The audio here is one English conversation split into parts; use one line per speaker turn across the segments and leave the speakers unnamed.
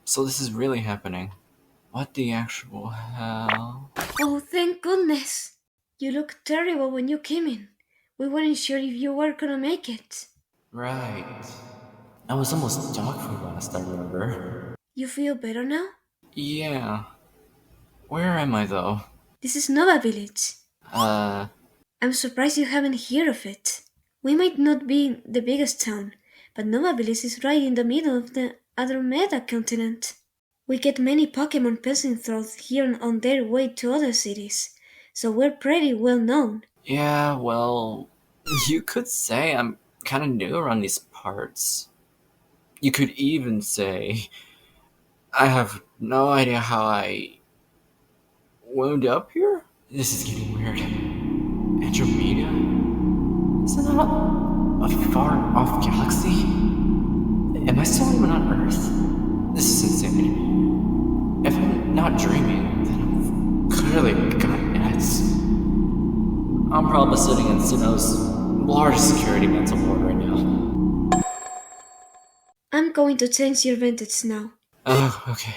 So this is really happening. What the actual hell?
Oh, thank goodness! You looked terrible when you came in. We weren't sure if you were gonna make it.
Right. I was almost dog food last, I remember.
You feel better now?
Yeah. Where am I though?
This is Nova Village.
Uh,
I'm surprised you haven't heard of it. We might not be the biggest town, but Nova Village is right in the middle of the Andromeda continent. We get many Pokemon passing through here on their way to other cities, so we're pretty well known.
yeah, well, you could say I'm kind of new around these parts. You could even say I have no idea how I wound up here? This is getting weird. Andromeda? Isn't that a far off galaxy? Am I still even on Earth? This is insane. If I'm not dreaming, then I'm clearly got nets. I'm probably sitting in Sinnoh's largest security mental ward right now.
I'm going to change your vintage now.
Oh, okay.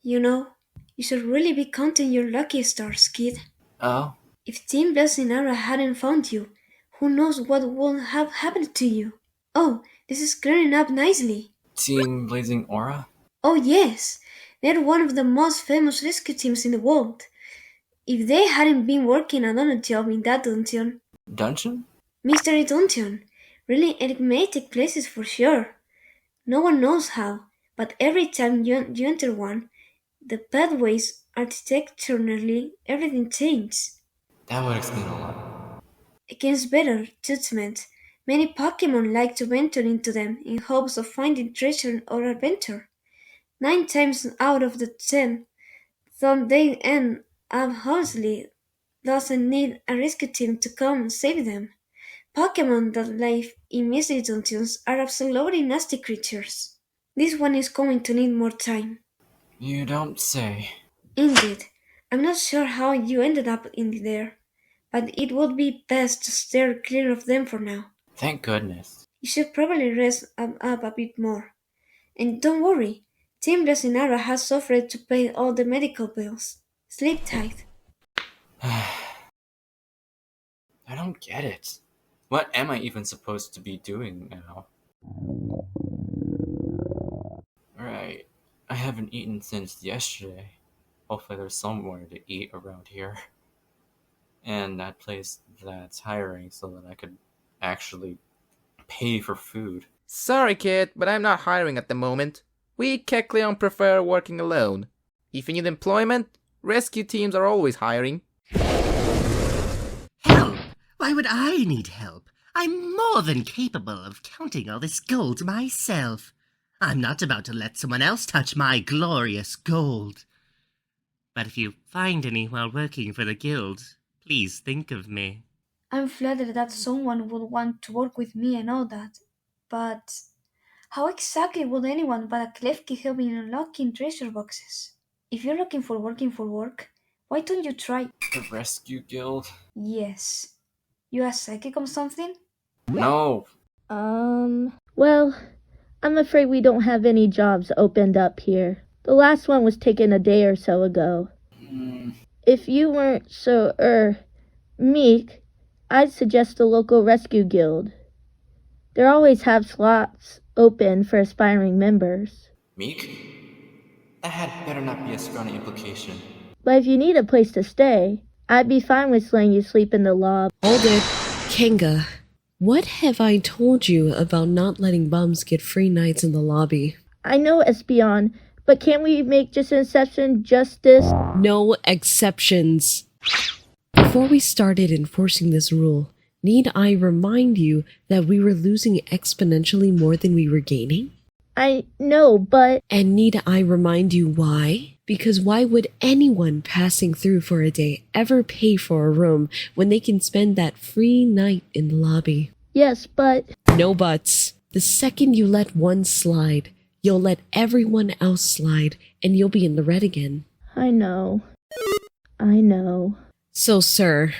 You know, you should really be counting your lucky stars, kid.
Oh?
If Team Belsinara hadn't found you, who knows what would have happened to you? Oh, this is clearing up nicely.
Team Blazing Aura?
Oh yes, they're one of the most famous rescue teams in the world. If they hadn't been working another job in that dungeon,
Dungeon?
Mystery Dungeon, really enigmatic places for sure. No one knows how, but every time you enter one, the pathways, architecturally, everything changes.
That would explain a lot.
Against better judgment, many Pokemon like to venture into them in hopes of finding treasure or adventure. 9 times out of the 10, though they end up honestly doesn't need a rescue team to come save them. Pokemon that live in mystery dungeons are absolutely nasty creatures. This one is going to need more time.
You don't say.
Indeed, I'm not sure how you ended up in there, but it would be best to steer clear of them for now.
Thank goodness.
You should probably rest up a bit more. And don't worry, Team Resinara has offered to pay all the medical bills. Sleep tight.
I don't get it. What am I even supposed to be doing now? Right. I haven't eaten since yesterday. Hopefully there's somewhere to eat around here. And that place that's hiring so that I could actually pay for food.
Sorry, kid, but I'm not hiring at the moment. We Kecleon prefer working alone. If you need employment, rescue teams are always hiring.
Help! Why would I need help? I'm more than capable of counting all this gold myself. I'm not about to let someone else touch my glorious gold. But if you find any while working for the guild, please think of me.
I'm flattered that someone would want to work with me and all that, but how exactly would anyone but a Klefki help in unlocking treasure boxes? If you're looking for work, why don't you try?
The rescue guild?
Yes. You a psychic or something?
No.
Well, I'm afraid we don't have any jobs opened up here. The last one was taken a day or so ago. If you weren't so, meek, I'd suggest the local rescue guild. They always have slots open for aspiring members.
Meek? That had better not be a scrawny implication.
But if you need a place to stay, I'd be fine with letting you sleep in the lobby.
Hold it. Kenga, what have I told you about not letting bums get free nights in the lobby?
I know, Espeon, but can't we make just an exception just this?
No exceptions. Before we started enforcing this rule, need I remind you that we were losing exponentially more than we were gaining?
I know, but...
And need I remind you why? Because why would anyone passing through for a day ever pay for a room when they can spend that free night in the lobby?
Yes, but...
No buts. The second you let one slide, you'll let everyone else slide, and you'll be in the red again.
I know.
So, sir,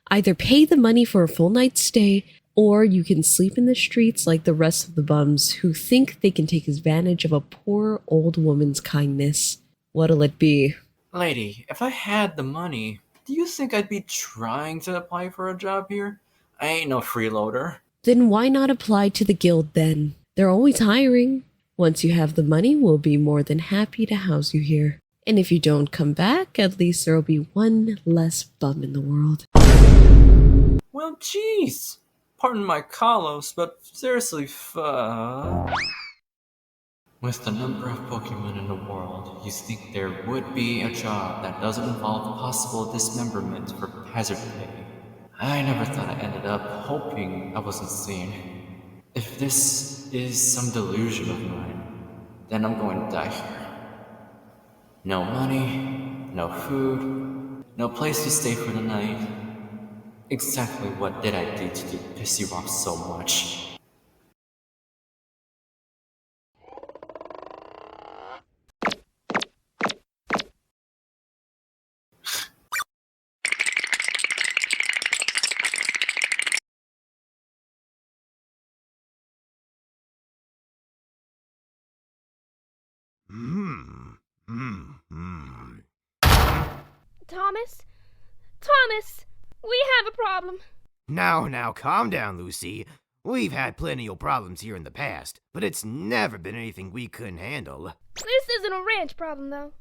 either pay the money for a full night's stay, Or you can sleep in the streets like the rest of the bums who think they can take advantage of a poor old woman's kindness. What'll it be?
Lady, if I had the money, do you think I'd be trying to apply for a job here? I ain't no freeloader.
Then why not apply to the guild then? They're always hiring. Once you have the money, we'll be more than happy to house you here. And if you don't come back, at least there'll be one less bum in the world.
Well, jeez. Pardon my Carlos, but seriously, with the number of Pokemon in the world, you think there would be a job that doesn't involve possible dismemberment for hazard pay. I never thought I ended up hoping I wasn't seen. If this is some delusion of mine, then I'm going to die here. No money, no food, no place to stay for the night. Exactly what did I do to piss you off so much?
Thomas? Thomas! We have a problem.
Now, calm down, Lucy. We've had plenty of problems here in the past, but it's never been anything we couldn't handle.
This isn't a ranch problem, though.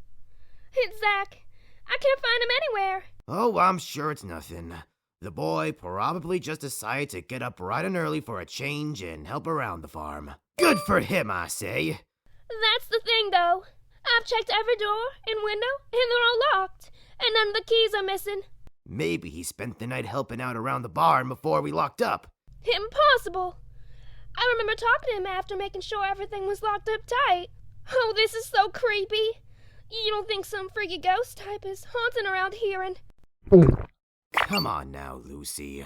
It's Zach. I can't find him anywhere.
Oh, I'm sure it's nothing. The boy probably just decided to get up bright and early for a change and help around the farm. Good for him, I say.
That's the thing, though. I've checked every door and window, and they're all locked, and none of the keys are missing.
Maybe he spent the night helping out around the barn before we locked up.
Impossible. I remember talking to him after making sure everything was locked up tight. Oh, this is so creepy. You don't think some freaky ghost type is haunting around here and...
Come on now, Lucy.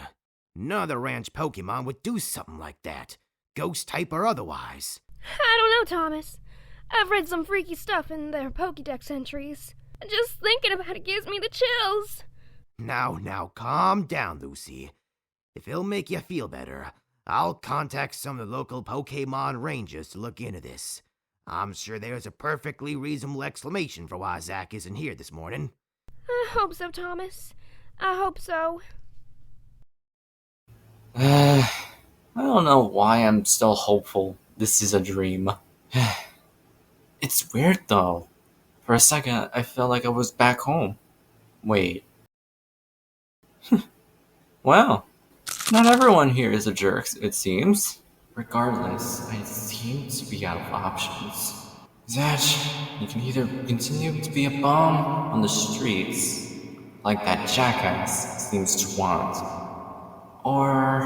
None of the ranch Pokemon would do something like that, ghost type or otherwise.
I don't know, Thomas. I've read some freaky stuff in their Pokédex entries. Just thinking about it gives me the chills.
Now, calm down, Lucy. If it'll make you feel better, I'll contact some of the local Pokemon rangers to look into this. I'm sure there's a perfectly reasonable explanation for why Zach isn't here this morning.
I hope so, Thomas. I hope so.
I don't know why I'm still hopeful this is a dream. It's weird though. For a second, I felt like I was back home. Wait. Well, not everyone here is a jerk, it seems. Regardless, I seem to be out of options. Zach, you can either continue to be a bum on the streets, like that jackass seems to want, or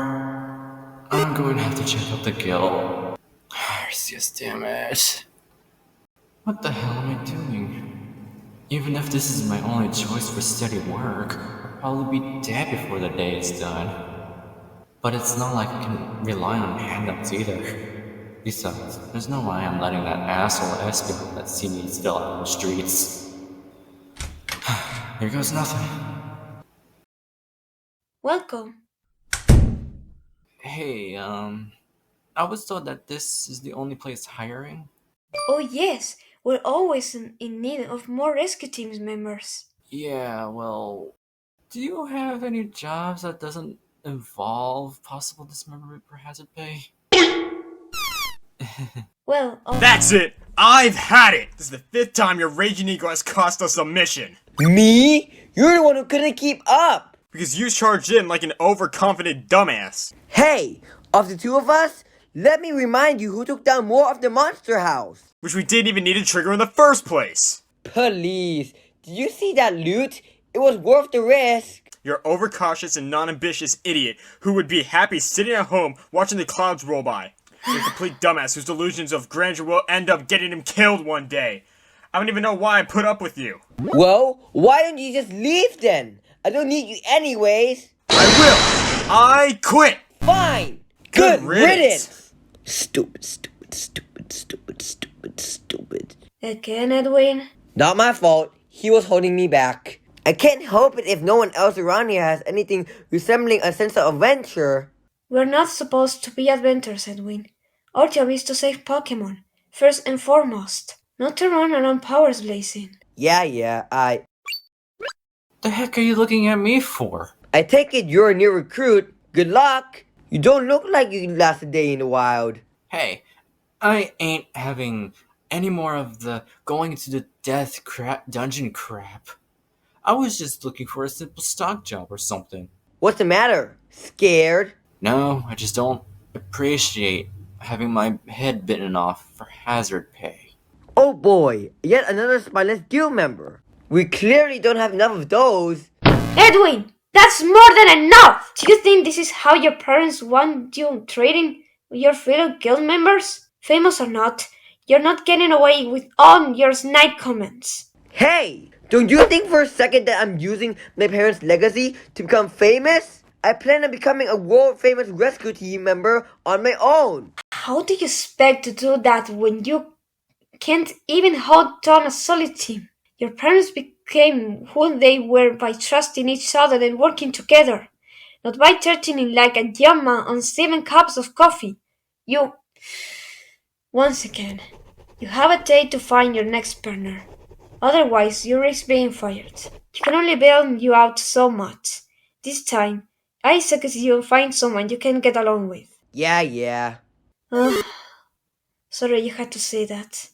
I'm going to have to check out the guild. Arceus, damn it. What the hell am I doing? Even if this is my only choice for steady work, I'll probably be dead before the day is done. But it's not like I can rely on handouts either. Besides, there's no way I'm letting that asshole Espeon that see me still out in the streets. Here goes nothing.
Welcome.
Hey, I was told that this is the only place hiring.
Oh yes, we're always in need of more rescue teams members.
Yeah, well, do you have any jobs that doesn't involve possible dismemberment for hazard pay?
Well,
That's it! I've had it! This is the 5th time your Raging Eagle has cost us a mission.
Me? You're the one who couldn't keep up!
Because you charged in like an overconfident dumbass.
Hey, of the two of us, let me remind you who took down more of the monster house.
Which we didn't even need to trigger in the first place.
Please, did you see that loot? It was worth the risk.
You're overcautious and non-ambitious idiot who would be happy sitting at home watching the clouds roll by. You're a complete dumbass whose delusions of grandeur will end up getting him killed one day. I don't even know why I put up with you.
Well, why don't you just leave then? I don't need you anyways.
I will! I quit!
Fine!
Good
Good
riddance.
Stupid.
again, Edwin.
Not my fault. He was holding me back. I can't help it if no one else around here has anything resembling a sense of adventure.
We're not supposed to be adventurers, Edwin. Our job is to save Pokemon, first and foremost, not to run around powers blazing.
Yeah,
The heck are you looking at me for?
I take it you're a new recruit. Good luck. You don't look like you can last a day in the wild.
Hey, I ain't having any more of the going to the death dungeon crap. I was just looking for a simple stock job or something.
What's the matter? Scared?
No, I just don't appreciate having my head bitten off for hazard pay.
Oh boy, yet another spineless guild member. We clearly don't have enough of those.
Edwin, that's more than enough! Do you think this is how your parents want you trading with your fellow guild members? Famous or not, you're not getting away with all your snide comments.
Hey! Don't you think for a second that I'm using my parents' legacy to become famous? I plan on becoming a world-famous rescue team member on my own.
How do you expect to do that when you can't even hold down a solid team? Your parents became who they were by trusting each other and working together, not by threatening like a young man on 7 cups of coffee. Once again, you have a day to find your next partner. Otherwise, you risk being fired. You can only bail you out so much. This time, I suggest you find someone you can get along with.
Yeah.
Sorry you had to say that.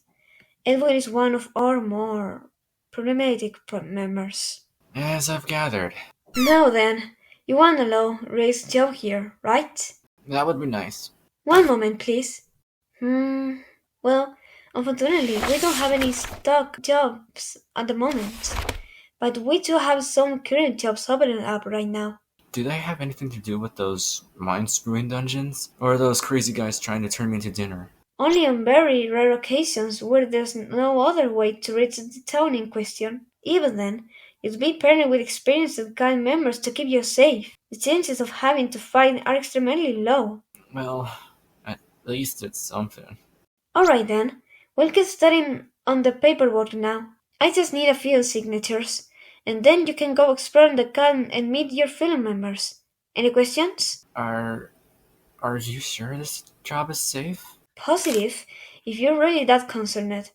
Edwin is one of our more problematic members.
As I've gathered.
Now then, you want a low-raised job here, right?
That would be nice.
One moment, please. Well, unfortunately, we don't have any stock jobs at the moment. But we do have some current jobs opening up right now.
Do they have anything to do with those mind-screwing dungeons? Or are those crazy guys trying to turn me into dinner?
Only on very rare occasions where there's no other way to reach the town in question. Even then, you'd be paired with experienced gang members to keep you safe. The chances of having to fight are extremely low.
Well, at least it's something.
Alright then, we'll get started on the paperwork now. I just need a few signatures, and then you can go explore the camp and meet your fellow members. Any questions?
Are you sure this job is safe?
Positive, if you're really that concerned.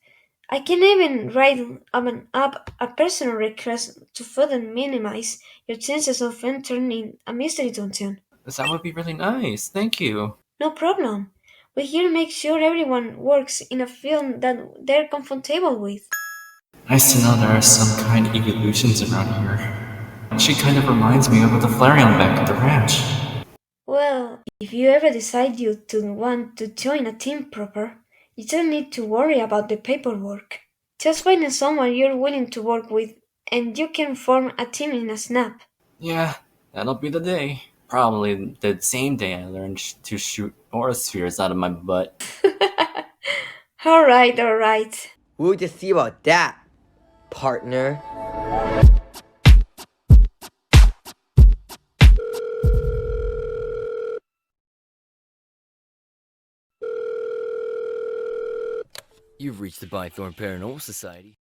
I can even write up a personal request to further minimize your chances of entering a mystery dungeon.
That would be really nice, thank you.
No problem. We here make sure everyone works in a field that they're comfortable with.
Nice to know there are some kind evolutions around here. She kind of reminds me of the Flareon back at the ranch.
Well, if you ever decide you to want to join a team proper, you don't need to worry about the paperwork. Just find someone you're willing to work with, and you can form a team in a snap.
Yeah, that'll be the day. Probably the same day I learned to shoot aura spheres out of my butt.
Alright.
We'll just see about that, partner.
You've reached the Bythorn Paranormal Society.